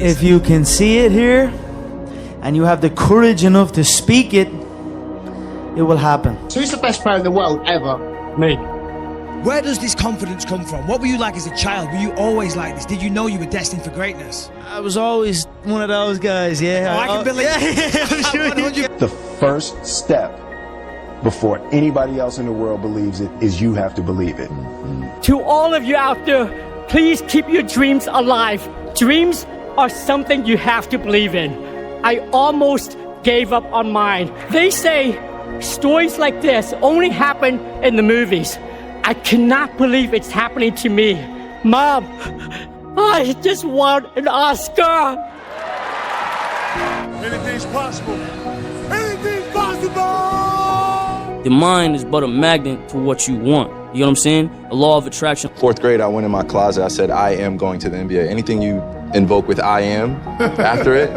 If you can see it here, and you have the courage enough to speak it, it will happen. So who's the best player in the world ever? Me. Where does this confidence come from? What were you like as a child? Were you always like this? Did you know you were destined for greatness? I was always one of those guys, yeah. Oh, I can believe it. The first step before anybody else in the world believes it is you have to believe it. To all of you out there, please keep your dreams alive. Dreams are something you have to believe in. I almost gave up on mine. They say stories like this only happen in the movies. I cannot believe it's happening to me. Mom, I just won an Oscar. Anything's possible. Anything's possible. The mind is but a magnet to what you want. You know what I'm saying? The law of attraction. 4th grade, I went in my closet. I said, I am going to the NBA. Anything you invoke with I am after it,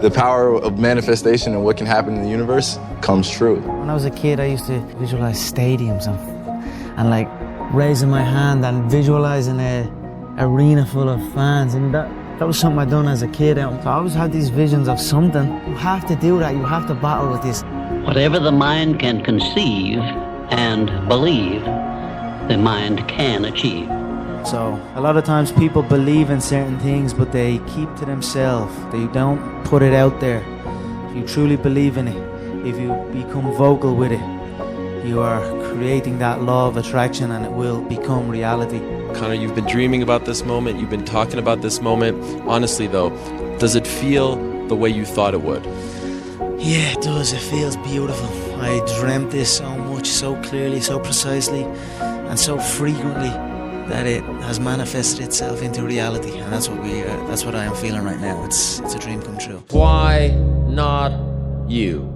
the power of manifestation and what can happen in the universe comes true. When I was a kid, I used to visualize stadiums and like raising my hand and visualizing a arena full of fans, and that was something I'd done as a kid. So I always had these visions of something. You have to do that. You have to battle with this. Whatever the mind can conceive and believe, the mind can achieve. So a lot of times people believe in certain things, but they keep to themselves. They don't put it out there. If you truly believe in it, if you become vocal with it, you are creating that law of attraction, and it will become reality. Connor, you've been dreaming about this moment. You've been talking about this moment. Honestly, though, does it feel the way you thought it would? Yeah, it does. It feels beautiful. I dreamt this so much, so clearly, so precisely, and so frequently that it has manifested itself into reality. And that's what I am feeling right now. It's a dream come true. Why not you?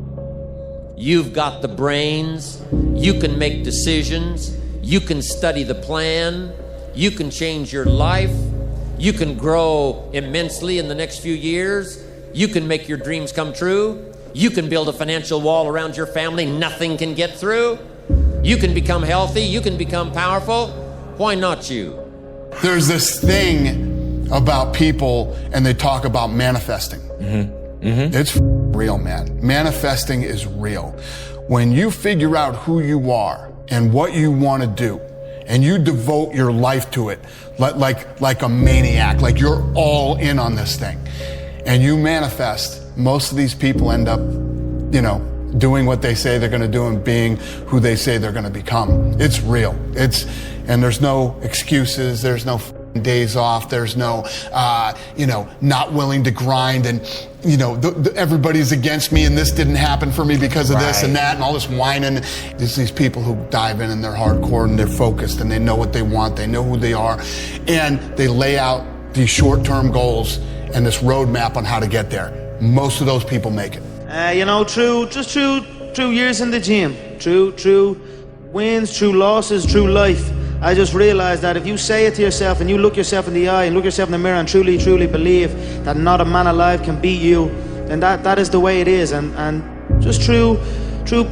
You've got the brains, you can make decisions, you can study the plan, you can change your life, you can grow immensely in the next few years, you can make your dreams come true, you can build a financial wall around your family nothing can get through, you can become healthy, you can become powerful. Why not you? There's this thing about people, and they talk about manifesting. It's real, man. Manifesting is real. When you figure out who you are and what you want to do, and you devote your life to it, like a maniac, like you're all in on this thing, and you manifest, most of these people end up, doing what they say they're going to do and being who they say they're going to become. It's real. And there's no excuses. There's no days off. There's no, not willing to grind and, everybody's against me and this didn't happen for me because of this and that and all this whining. There's these people who dive in and they're hardcore and they're focused and they know what they want. They know who they are. And they lay out these short-term goals and this roadmap on how to get there. Most of those people make it. True years in the gym, true wins, true losses, true life. I just realized that if you say it to yourself and you look yourself in the eye and look yourself in the mirror and truly believe that not a man alive can beat you, then that is the way it is. And just true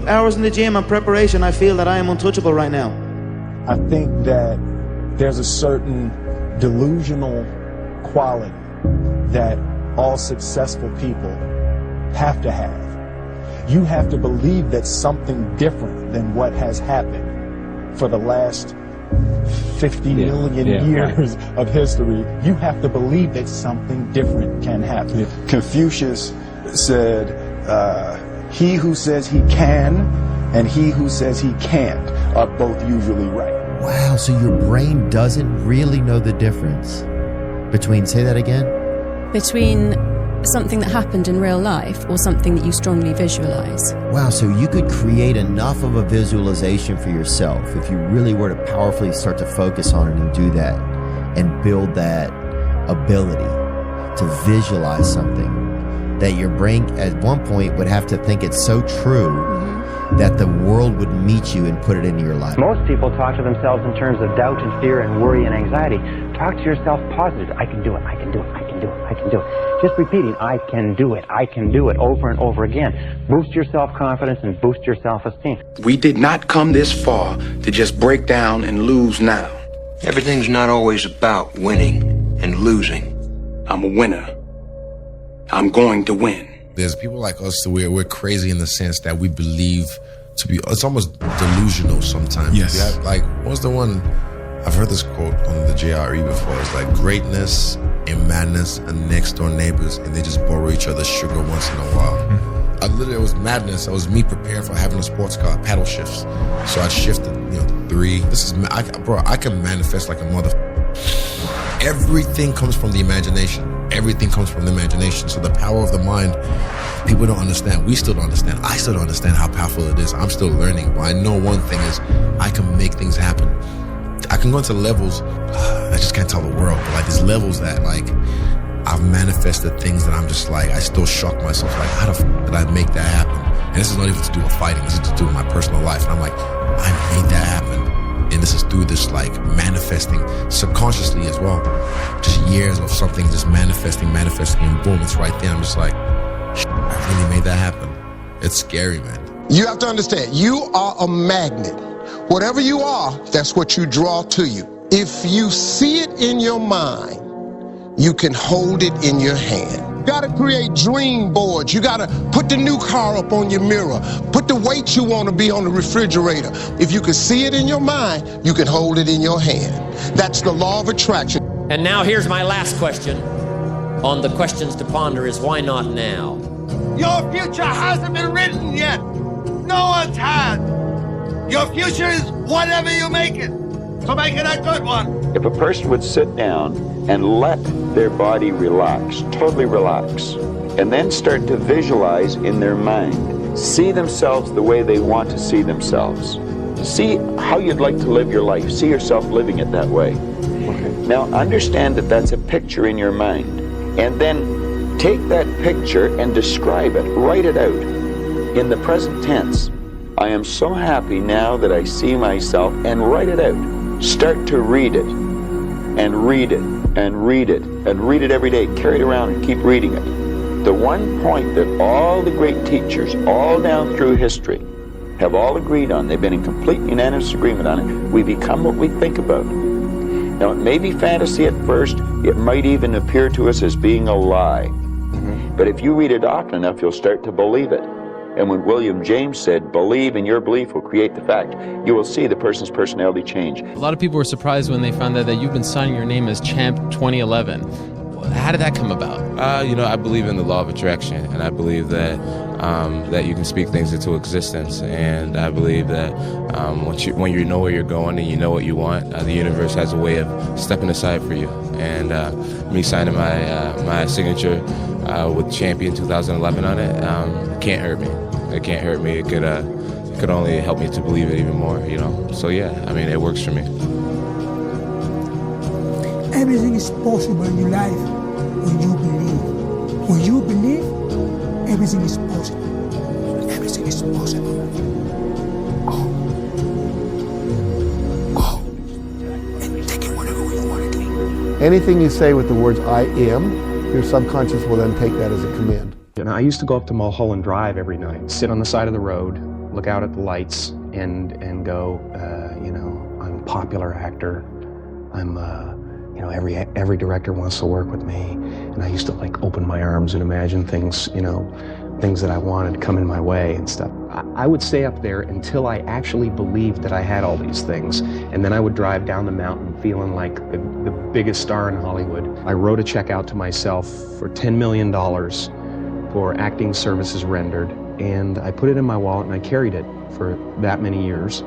hours in the gym and preparation, I feel that I am untouchable right now. I think that there's a certain delusional quality that all successful people have to have. You have to believe that something different than what has happened for the last 50 million years of history. You have to believe that something different can happen. Confucius said, he who says he can and he who says he can't are both usually right. Wow, so your brain doesn't really know the difference between, say that again? Between something that happened in real life or something that you strongly visualize. Wow, so you could create enough of a visualization for yourself if you really were to powerfully start to focus on it and do that and build that ability to visualize something that your brain at one point would have to think it's so true that the world would meet you and put it into your life. Most people talk to themselves in terms of doubt and fear and worry and anxiety. Talk to yourself positive. I can do it, I can do it, I can do it, I can do it. Just repeating, I can do it over and over again. Boost your self-confidence and boost your self-esteem. We did not come this far to just break down and lose now. Everything's not always about winning and losing. I'm a winner. I'm going to win. There's people like us, we're crazy in the sense that we believe to be, it's almost delusional sometimes. Yes. You have, like, what's the one, I've heard this quote on the JRE before, it's like greatness and madness and next door neighbors, and they just borrow each other's sugar once in a while. It was madness. It was me preparing for having a sports car, paddle shifts. So I shifted, 3. I can manifest like a motherfucker. Everything comes from the imagination. Everything comes from the imagination. So the power of the mind, people don't understand. We still don't understand. I still don't understand how powerful it is. I'm still learning. But I know one thing is I can make things happen. I can go into levels, I just can't tell the world, but like there's levels that like I've manifested things that I'm just like, I still shock myself. Like, how the f did I make that happen? And this is not even to do with fighting. This is to do with my personal life. And I'm like, I made that happen. And this is through this like manifesting subconsciously as well. Just years of something just manifesting, and boom, it's right there. I'm just like, I really made that happen. It's scary, man. You have to understand, you are a magnet. Whatever you are, that's what you draw to you. If you see it in your mind, you can hold it in your hand. You gotta create dream boards. You gotta put the new car up on your mirror. Put the weight you wanna be on the refrigerator. If you can see it in your mind, you can hold it in your hand. That's the law of attraction. And now here's my last question on the questions to ponder is why not now? Your future hasn't been written yet. No one's had. Your future is whatever you make it. So make it a good one. If a person would sit down and let their body relax, totally relax, and then start to visualize in their mind, see themselves the way they want to see themselves. See how you'd like to live your life. See yourself living it that way. Now understand that that's a picture in your mind. And then take that picture and describe it. Write it out in the present tense. I am so happy now that I see myself, and write it out. Start to read it, and read it, and read it, and read it every day. Carry it around and keep reading it. The one point that all the great teachers, all down through history, have all agreed on, they've been in complete unanimous agreement on it, we become what we think about. Now, it may be fantasy at first, it might even appear to us as being a lie. But if you read it often enough, you'll start to believe it. And when William James said, believe and your belief will create the fact, you will see the person's personality change. A lot of people were surprised when they found out that you've been signing your name as Champ 2011. How did that come about? I believe in the law of attraction, and I believe that that you can speak things into existence. And I believe that when you know where you're going and you know what you want, the universe has a way of stepping aside for you. And me signing my signature with Champion 2011 on it can't hurt me. It can't hurt me. It could only help me to believe it even more. So yeah, it works for me. Everything is possible in your life when you believe. When you believe, everything is possible. Everything is possible. Go. And take it whatever you want to do. Anything you say with the words I am, your subconscious will then take that as a command. And I used to go up to Mulholland Drive every night, sit on the side of the road, look out at the lights, and go, I'm a popular actor. I'm every director wants to work with me. And I used to open my arms and imagine things, things that I wanted to come in my way and stuff. I would stay up there until I actually believed that I had all these things. And then I would drive down the mountain feeling like the biggest star in Hollywood. I wrote a check out to myself for $10 million for acting services rendered. And I put it in my wallet and I carried it for that many years.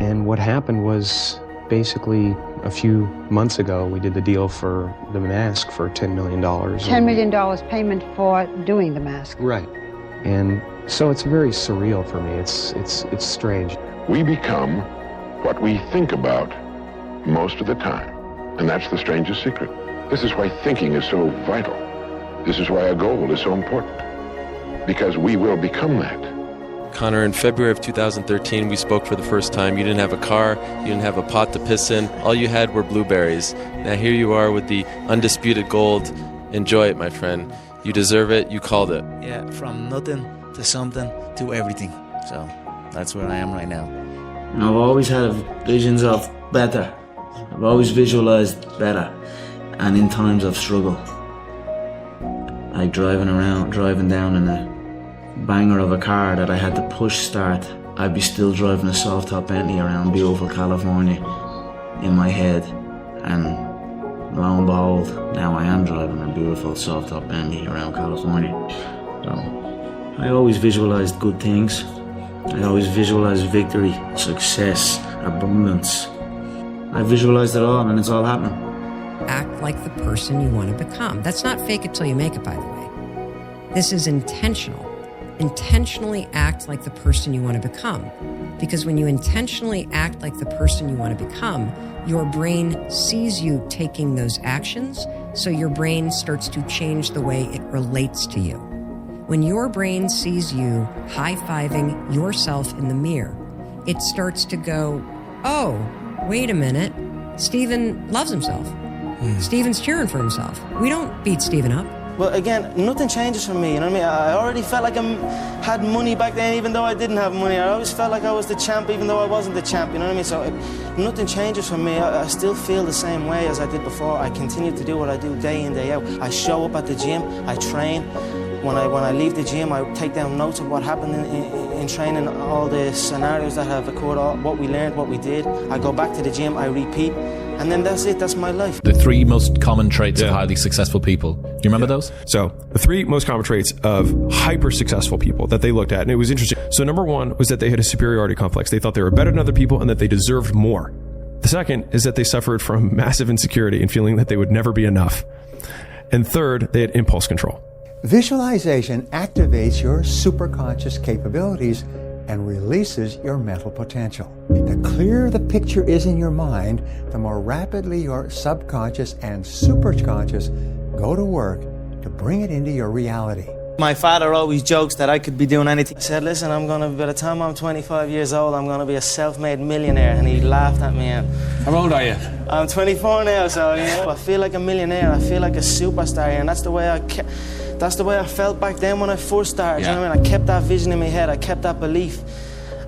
And what happened was basically a few months ago, we did the deal for the mask for $10 million. $10 million payment for doing the mask. Right. And so it's very surreal for me. It's strange. We become what we think about most of the time. And that's the strangest secret. This is why thinking is so vital. This is why a goal is so important. Because we will become that. Connor, in February of 2013, we spoke for the first time. You didn't have a car, you didn't have a pot to piss in. All you had were blueberries. Now here you are with the undisputed gold. Enjoy it, my friend. You deserve it. You called it. Yeah, from nothing to something to everything. So that's where I am right now. I've always had visions of better. I've always visualized better. And in times of struggle, like driving down in a banger of a car that I had to push start, I'd be still driving a soft top Bentley around beautiful California in my head, and lo and behold, now I am driving a beautiful soft top Bentley around California. So I always visualized good things. I always visualized victory, success, abundance. I visualized it all, and it's all happening. Act like the person you want to become. That's not fake it till you make it, by the way. This is intentional. Intentionally act like the person you want to become. Because when you intentionally act like the person you want to become, your brain sees you taking those actions, so your brain starts to change the way it relates to you. When your brain sees you high-fiving yourself in the mirror, it starts to go, oh, wait a minute, Steven loves himself. Steven's cheering for himself. We don't beat Steven up. But again, nothing changes for me, you know what I mean? I already felt like I had money back then, even though I didn't have money. I always felt like I was the champ, even though I wasn't the champ, you know what I mean? So nothing changes for me. I still feel the same way as I did before. I continue to do what I do day in, day out. I show up at the gym, I train. When I leave the gym, I take down notes of what happened in training, all the scenarios that have occurred, all, what we learned, what we did. I go back to the gym, I repeat, and then that's it, that's my life. The 3 most common traits of highly successful people. Do you remember those? So the 3 most common traits of hyper successful people that they looked at, and it was interesting. So number 1 was that they had a superiority complex. They thought they were better than other people and that they deserved more. The second is that they suffered from massive insecurity and feeling that they would never be enough. And third, they had impulse control. Visualization activates your superconscious capabilities and releases your mental potential. The clearer the picture is in your mind, the more rapidly your subconscious and superconscious go to work to bring it into your reality. My father always jokes that I could be doing anything. I said, listen, by the time I'm 25 years old, I'm going to be a self-made millionaire. And he laughed at me. And how old are you? I'm 24 now, so you know, I feel like a millionaire. I feel like a superstar, and that's the way I felt back then when I first started. You know what I mean? I kept that vision in my head. I kept that belief.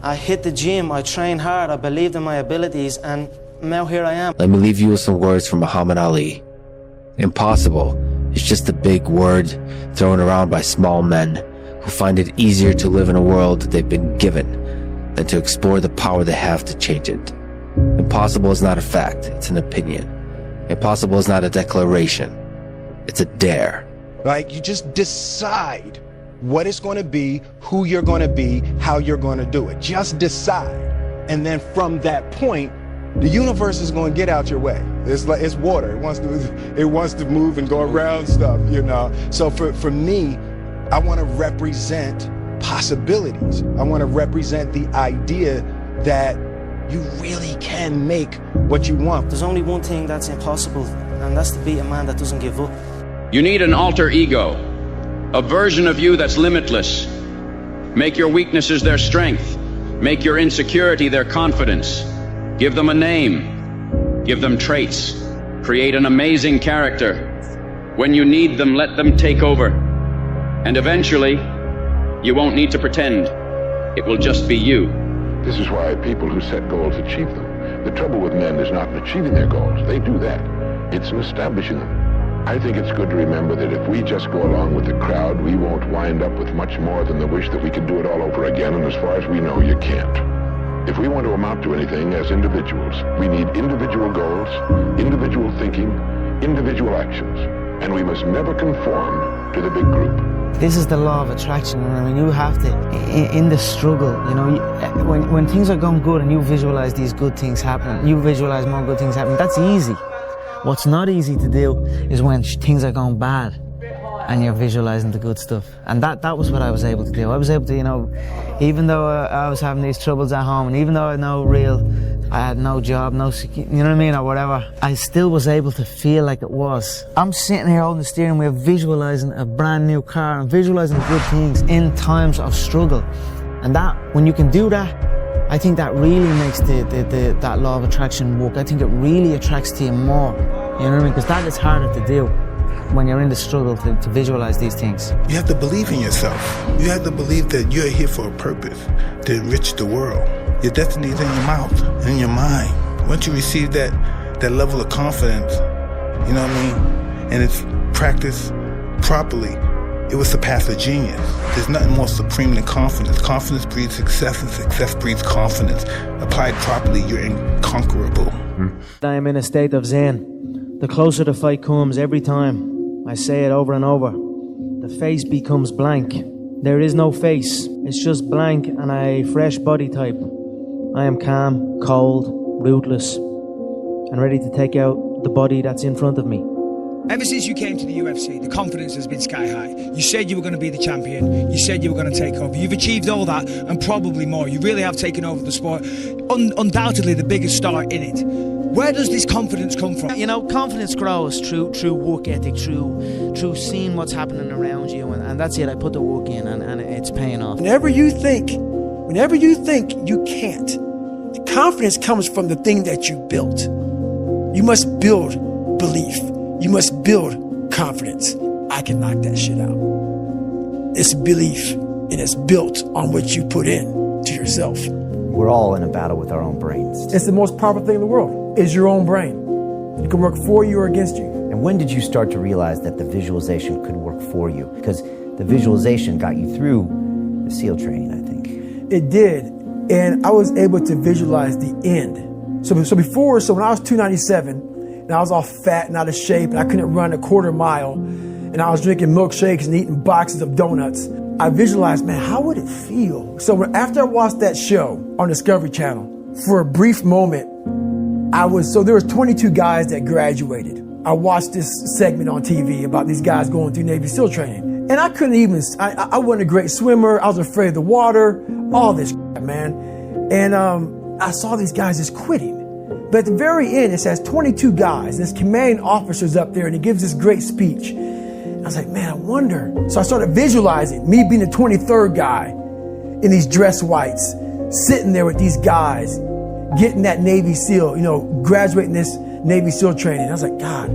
I hit the gym. I trained hard. I believed in my abilities, and now here I am. Let me leave you with some words from Muhammad Ali. Impossible is just a big word thrown around by small men who find it easier to live in a world that they've been given than to explore the power they have to change it. Impossible is not a fact, it's an opinion. Impossible is not a declaration, it's a dare. Like, you just decide what it's going to be, who you're going to be, how you're going to do it. Just decide. And then from that point, the universe is going to get out your way. It's like, it's water. It wants to move and go around stuff, you know. So for me, I want to represent possibilities. I want to represent the idea that you really can make what you want. There's only one thing that's impossible, and that's to be a man that doesn't give up. You need an alter ego, a version of you that's limitless. Make your weaknesses their strength. Make your insecurity their confidence. Give them a name. Give them traits. Create an amazing character. When you need them, let them take over. And eventually, you won't need to pretend. It will just be you. This is why people who set goals achieve them. The trouble with men is not in achieving their goals. They do that. It's in establishing them. I think it's good to remember that if we just go along with the crowd, we won't wind up with much more than the wish that we could do it all over again, and as far as we know, you can't. If we want to amount to anything as individuals, we need individual goals, individual thinking, individual actions, and we must never conform to the big group. This is the law of attraction. I mean, you have to, in the struggle, you know, when things are going good and you visualize these good things happening, you visualize more good things happening, that's easy. What's not easy to do is when things are going bad and you're visualizing the good stuff. And that was what I was able to do. I was able to, you know, even though I was having these troubles at home, and even though I had no job, no security, you know what I mean, or whatever, I still was able to feel like it was. I'm sitting here holding the steering wheel, visualizing a brand new car and visualizing good things in times of struggle. And that, when you can do that, I think that really makes that law of attraction work. I think it really attracts to you more. You know what I mean? Because that is harder to do when you're in the struggle to visualize these things. You have to believe in yourself. You have to believe that you're here for a purpose, to enrich the world. Your destiny is in your mouth and in your mind. Once you receive that level of confidence, you know what I mean, and it's practiced properly, it would surpass a genius. There's nothing more supreme than confidence. Confidence breeds success, and success breeds confidence. Applied properly, you're inconquerable. I am in a state of zen. The closer the fight comes every time, I say it over and over, the face becomes blank. There is no face. It's just blank and a fresh body type. I am calm, cold, ruthless, and ready to take out the body that's in front of me. Ever since you came to the UFC, the confidence has been sky high. You said you were going to be the champion. You said you were going to take over. You've achieved all that and probably more. You really have taken over the sport. Undoubtedly the biggest star in it. Where does this confidence come from? You know, confidence grows through work ethic, through seeing what's happening around you, and that's it. I put the work in, and it's paying off. Whenever you think you can't, the confidence comes from the thing that you built. You must build belief. You must build confidence. I can knock that shit out. It's belief, and it's built on what you put in to yourself. We're all in a battle with our own brains. It's the most powerful thing in the world, is your own brain. It can work for you or against you. And when did you start to realize that the visualization could work for you? Because the visualization got you through the SEAL training, I think. It did, and I was able to visualize the end. So when I was 297, and I was all fat and out of shape, and I couldn't run a quarter mile, and I was drinking milkshakes and eating boxes of donuts, I visualized, man, how would it feel? So after I watched that show on Discovery Channel, for a brief moment, there was 22 guys that graduated. I watched this segment on TV about these guys going through Navy SEAL training. And I couldn't even, I wasn't a great swimmer. I was afraid of the water, all this shit, man. And I saw these guys just quitting. But at the very end, it says 22 guys. This commanding officer's up there, and he gives this great speech. I was like, man, I wonder. So I started visualizing me being the 23rd guy in these dress whites, sitting there with these guys, getting that Navy SEAL, graduating this Navy SEAL training. I was like, God.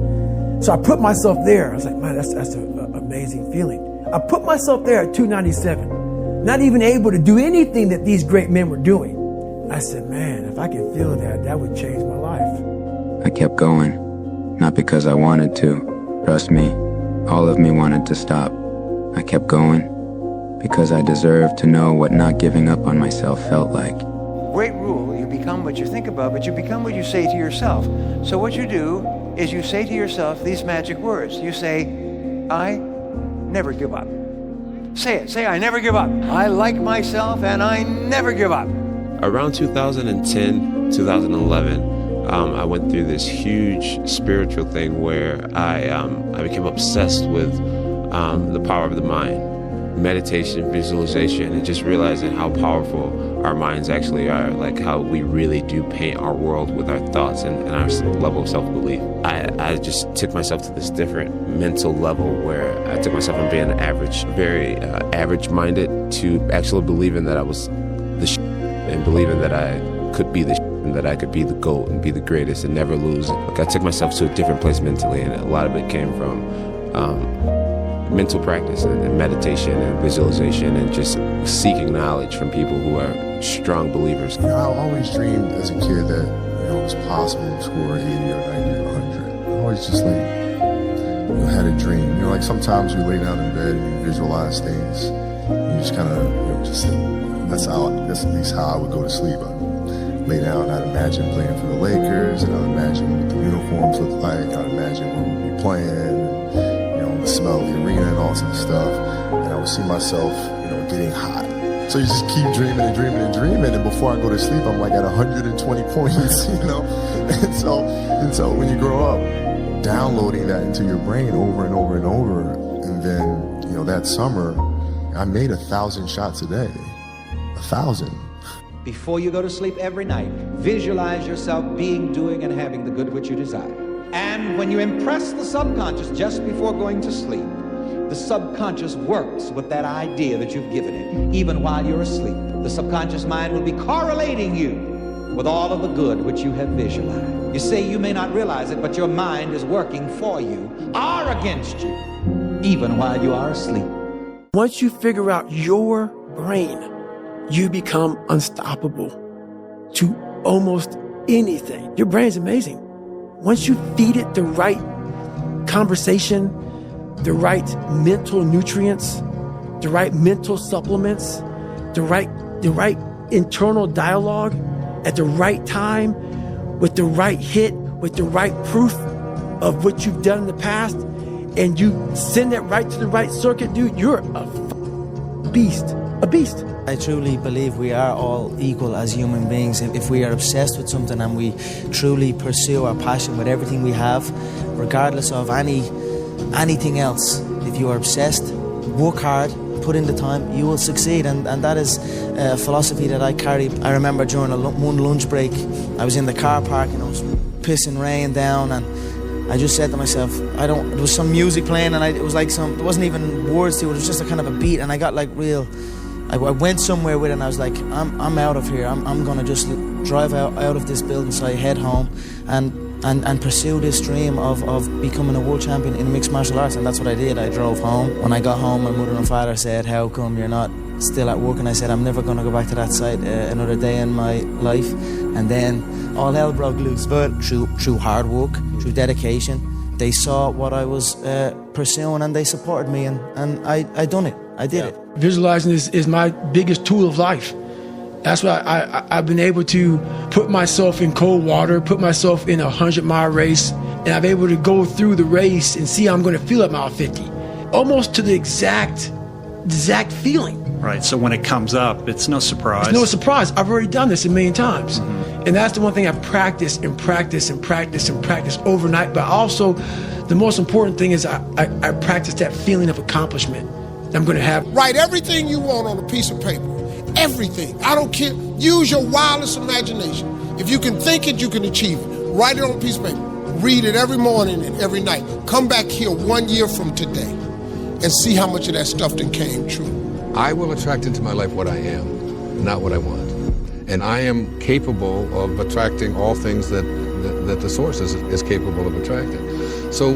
So I put myself there. I was like, man, that's an amazing feeling. I put myself there at 297, not even able to do anything that these great men were doing. I said, man, if I could feel that would change my life. I kept going, not because I wanted to. Trust me, all of me wanted to stop. I kept going because I deserved to know what not giving up on myself felt like. Great rule, you become what you think about, but you become what you say to yourself. So what you do is you say to yourself these magic words. You say, I never give up. Say it. Say, I never give up. I like myself and I never give up. Around 2010, 2011, I went through this huge spiritual thing where I became obsessed with the power of the mind. Meditation, visualization, and just realizing how powerful our minds actually are, like how we really do paint our world with our thoughts and our level of self-belief. I just took myself to this different mental level where I took myself from being average, very average-minded, to actually believing that I was the shit and believing that I could be the shit and that I could be the GOAT and be the greatest and never lose. Like, I took myself to a different place mentally, and a lot of it came from mental practice and meditation and visualization and just seeking knowledge from people who are strong believers. I always dreamed as a kid that it was possible to score 80 or 90 or 100. I always just had a dream. Like sometimes you lay down in bed and you visualize things. You just kind of, that's at least how I would go to sleep. I'd lay down, I'd imagine playing for the Lakers, and I'd imagine what the uniforms look like. I'd imagine where we'd be playing. The smell of the arena and all sorts of stuff, and I would see myself, getting hot. So you just keep dreaming and dreaming and dreaming, and before I go to sleep, I'm like at 120 points, And so when you grow up, downloading that into your brain over and over and over, and then that summer, I made 1,000 shots a day, 1,000. Before you go to sleep every night, visualize yourself being, doing, and having the good which you desire. And when you impress the subconscious just before going to sleep, the subconscious works with that idea that you've given it, even while you're asleep. The subconscious mind will be correlating you with all of the good which you have visualized. You say you may not realize it, but your mind is working for you or against you, even while you are asleep. Once you figure out your brain, you become unstoppable to almost anything. Your brain's amazing. Once you feed it the right conversation, the right mental nutrients, the right mental supplements, the right internal dialogue at the right time, with the right hit, with the right proof of what you've done in the past, and you send that right to the right circuit, dude, you're a beast. A beast. I truly believe we are all equal as human beings. If we are obsessed with something and we truly pursue our passion with everything we have, regardless of anything else, if you are obsessed, work hard, put in the time, you will succeed. And that is a philosophy that I carry. I remember during one lunch break, I was in the car park and it was pissing rain down, and I just said to myself, there was some music playing, and it was like there wasn't even words to it, it was just a kind of a beat, and I got like I went somewhere with it, and I was like, I'm out of here. I'm gonna just drive out of this building. So I head home and pursue this dream of becoming a world champion in mixed martial arts, and that's what I did. I drove home. When I got home, my mother and father said, "How come you're not still at work?" And I said, "I'm never gonna go back to that site another day in my life." And then all hell broke loose. But through hard work, through dedication, they saw what I was pursuing, and they supported me, and I done it. I did it. Visualizing is my biggest tool of life. That's why I've been able to put myself in cold water, put myself in a 100-mile race, and I'm able to go through the race and see how I'm going to feel at mile 50, almost to the exact feeling. Right. So when it comes up, it's no surprise. It's no surprise. I've already done this a million times, and that's the one thing I practice and practice and practice and practice overnight. But also, the most important thing is I practice that feeling of accomplishment that I'm going to have. Write everything you want on a piece of paper. Everything. I don't care. Use your wildest imagination. If you can think it, you can achieve it. Write it on a piece of paper. Read it every morning and every night. Come back here 1 year from today and see how much of that stuff then came true. I will attract into my life what I am, not what I want. And I am capable of attracting all things that the source is capable of attracting. So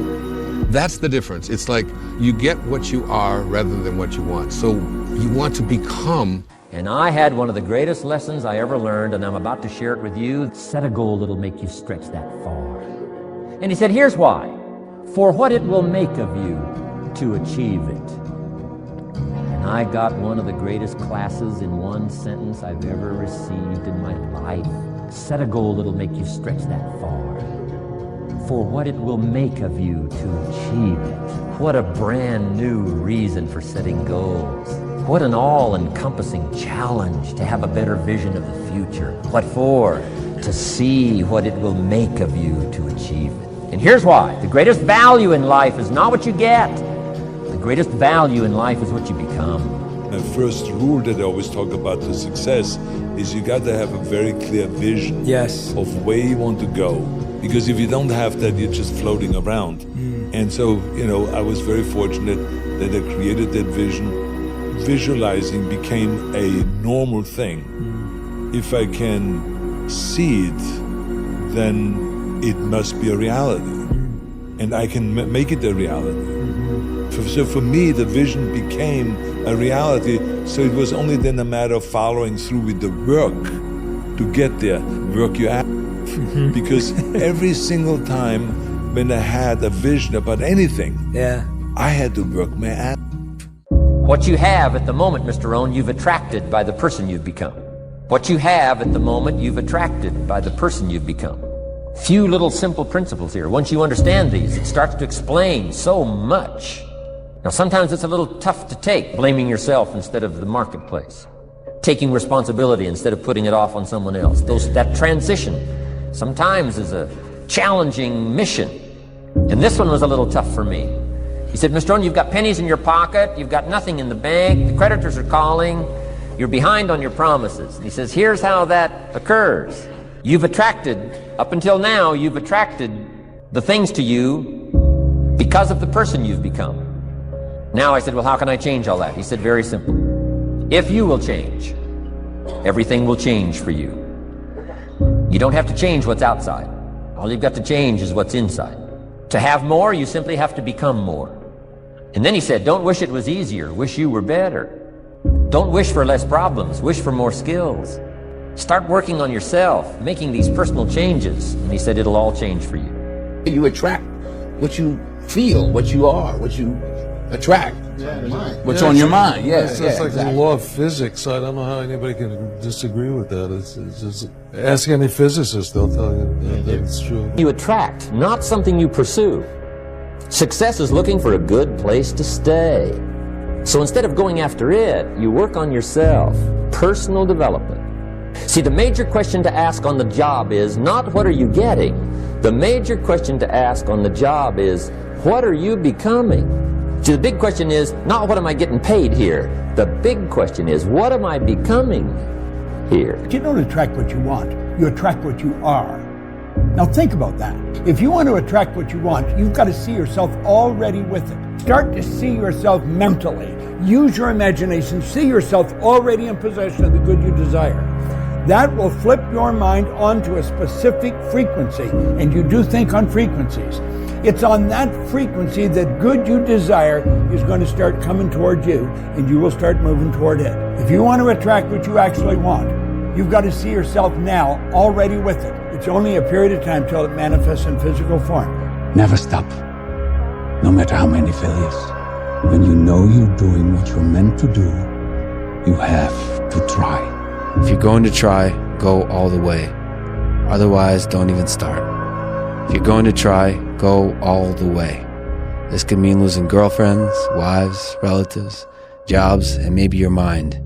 that's the difference. It's like you get what you are rather than what you want. So you want to become. And I had one of the greatest lessons I ever learned, and I'm about to share it with you. Set a goal that'll make you stretch that far. And he said, here's why. For what it will make of you to achieve it. And I got one of the greatest classes in one sentence I've ever received in my life. Set a goal that'll make you stretch that far. For what it will make of you to achieve it. What a brand new reason for setting goals. What an all-encompassing challenge to have a better vision of the future. What for? To see what it will make of you to achieve it. And here's why. The greatest value in life is not what you get. The greatest value in life is what you become. The first rule that I always talk about to success is you got to have a very clear vision of where you want to go. Because if you don't have that, you're just floating around. And so, I was very fortunate that I created that vision. Visualizing became a normal thing. If I can see it, then it must be a reality. And I can make it a reality. So for me, the vision became a reality. So it was only then a matter of following through with the work to get there. Work your ass off. Because every single time when I had a vision about anything, I had to work my ass. What you have at the moment, Mr. Rohn, you've attracted by the person you've become. What you have at the moment, you've attracted by the person you've become. Few little simple principles here. Once you understand these, it starts to explain so much. Now, sometimes it's a little tough to take, blaming yourself instead of the marketplace, taking responsibility instead of putting it off on someone else. That transition sometimes is a challenging mission. And this one was a little tough for me. He said, Mr. Rohn, you've got pennies in your pocket, you've got nothing in the bank, the creditors are calling, you're behind on your promises. And he says, here's how that occurs. You've attracted, up until now, you've attracted the things to you because of the person you've become. Now I said, well, how can I change all that? He said, very simple. If you will change, everything will change for you. You don't have to change what's outside. All you've got to change is what's inside. To have more, you simply have to become more. And then he said, don't wish it was easier, wish you were better. Don't wish for less problems, wish for more skills. Start working on yourself, making these personal changes. And he said, it'll all change for you. You attract what you feel, what you are, what you attract. What's on your mind? It's like the law of physics. I don't know how anybody can disagree with that. It's just ask any physicist; they'll tell you that it's true. You attract, not something you pursue. Success is looking for a good place to stay. So instead of going after it, you work on yourself. Personal development. See, the major question to ask on the job is not what are you getting. The major question to ask on the job is what are you becoming? See, the big question is not what am I getting paid here. The big question is what am I becoming here? You don't attract what you want. You attract what you are. Now think about that. If you want to attract what you want, you've got to see yourself already with it. Start to see yourself mentally. Use your imagination. See yourself already in possession of the good you desire. That will flip your mind onto a specific frequency, and you do think on frequencies. It's on that frequency that good you desire is going to start coming toward you, and you will start moving toward it. If you want to attract what you actually want, you've got to see yourself now already with it. It's only a period of time till it manifests in physical form. Never stop, no matter how many failures. When you know you're doing what you're meant to do, you have to try. If you're going to try, go all the way. Otherwise, don't even start. If you're going to try, go all the way. This could mean losing girlfriends, wives, relatives, jobs, and maybe your mind.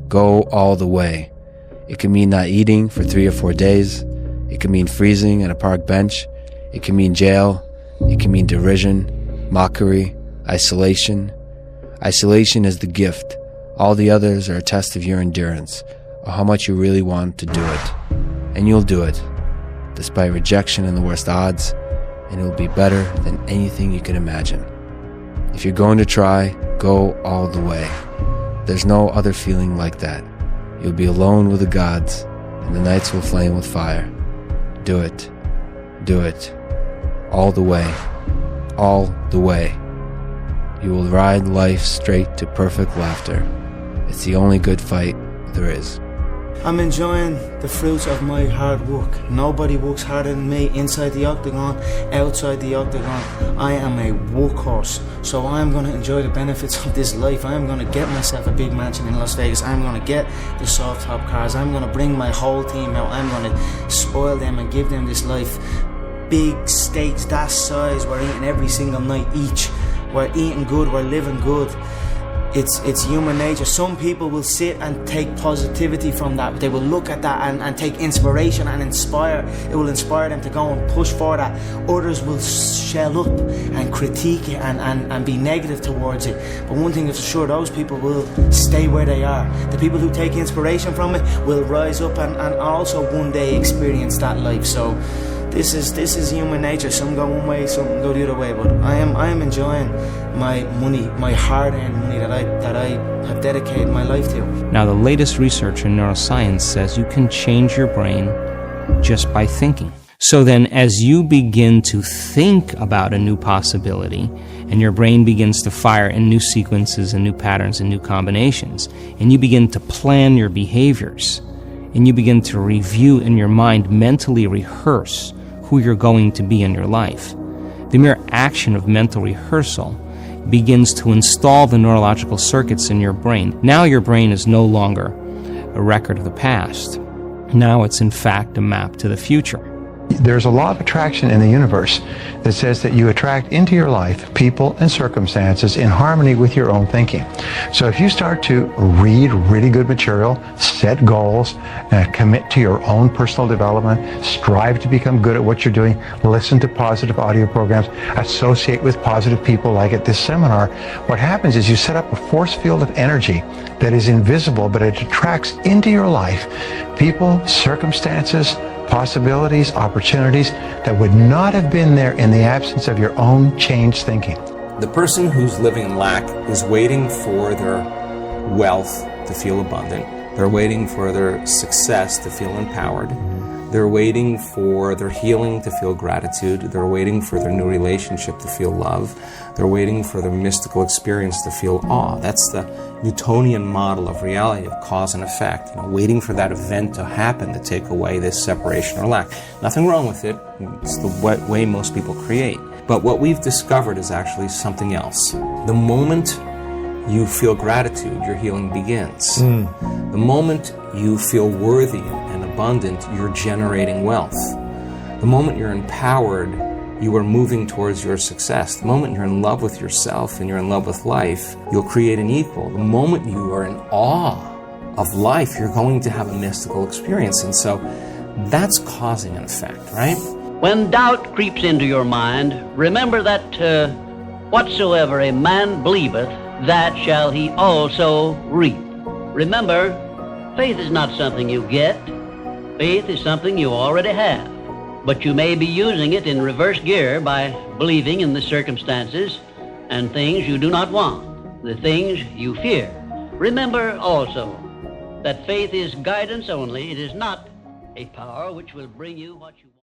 Go all the way. It could mean not eating for 3 or 4 days. It could mean freezing on a park bench. It could mean jail. It can mean derision, mockery, isolation. Isolation is the gift. All the others are a test of your endurance, or how much you really want to do it. And you'll do it, despite rejection and the worst odds, and it will be better than anything you can imagine. If you're going to try, go all the way. There's no other feeling like that. You'll be alone with the gods, and the nights will flame with fire. Do it. Do it. All the way. All the way. You will ride life straight to perfect laughter. It's the only good fight there is. I'm enjoying the fruits of my hard work. Nobody works harder than me inside the octagon, outside the octagon. I am a workhorse, so I'm going to enjoy the benefits of this life. I'm going to get myself a big mansion in Las Vegas. I'm going to get the soft top cars. I'm going to bring my whole team out. I'm going to spoil them and give them this life. Big steaks that size, we're eating every single night each. We're eating good, we're living good. It's human nature. Some people will sit and take positivity from that. They will look at that and take inspiration and inspire. It will inspire them to go and push for that. Others will shell up and critique it and be negative towards it. But one thing is for sure, those people will stay where they are. The people who take inspiration from it will rise up and also one day experience that life. So this is human nature. Some go one way, some go the other way. But I am enjoying my money, my hard-earned money that I have dedicated my life to. Now, the latest research in neuroscience says you can change your brain just by thinking. So then, as you begin to think about a new possibility, and your brain begins to fire in new sequences and new patterns and new combinations, and you begin to plan your behaviors, and you begin to review in your mind, mentally rehearse who you're going to be in your life. The mere action of mental rehearsal begins to install the neurological circuits in your brain. Now your brain is no longer a record of the past. Now it's in fact a map to the future. There's a law of attraction in the universe that says that you attract into your life people and circumstances in harmony with your own thinking. So if you start to read really good material, set goals, commit to your own personal development, strive to become good at what you're doing, listen to positive audio programs, associate with positive people like at this seminar, what happens is you set up a force field of energy that is invisible, but it attracts into your life people, circumstances, possibilities, opportunities that would not have been there in the absence of your own changed thinking. The person who's living in lack is waiting for their wealth to feel abundant. They're waiting for their success to feel empowered. They're waiting for their healing to feel gratitude. They're waiting for their new relationship to feel love. They're waiting for their mystical experience to feel awe. That's the Newtonian model of reality, of cause and effect. Waiting for that event to happen to take away this separation or lack. Nothing wrong with it. It's the way most people create. But what we've discovered is actually something else. The moment you feel gratitude, your healing begins. The moment you feel worthy and abundant, you're generating wealth. The moment you're empowered, you are moving towards your success. The moment you're in love with yourself and you're in love with life, you'll create an equal. The moment you are in awe of life, you're going to have a mystical experience. And so that's causing an effect, right? When doubt creeps into your mind, remember that whatsoever a man believeth, that shall he also reap. Remember, faith is not something you get. Faith is something you already have. But you may be using it in reverse gear by believing in the circumstances and things you do not want, the things you fear. Remember also that faith is guidance only. It is not a power which will bring you what you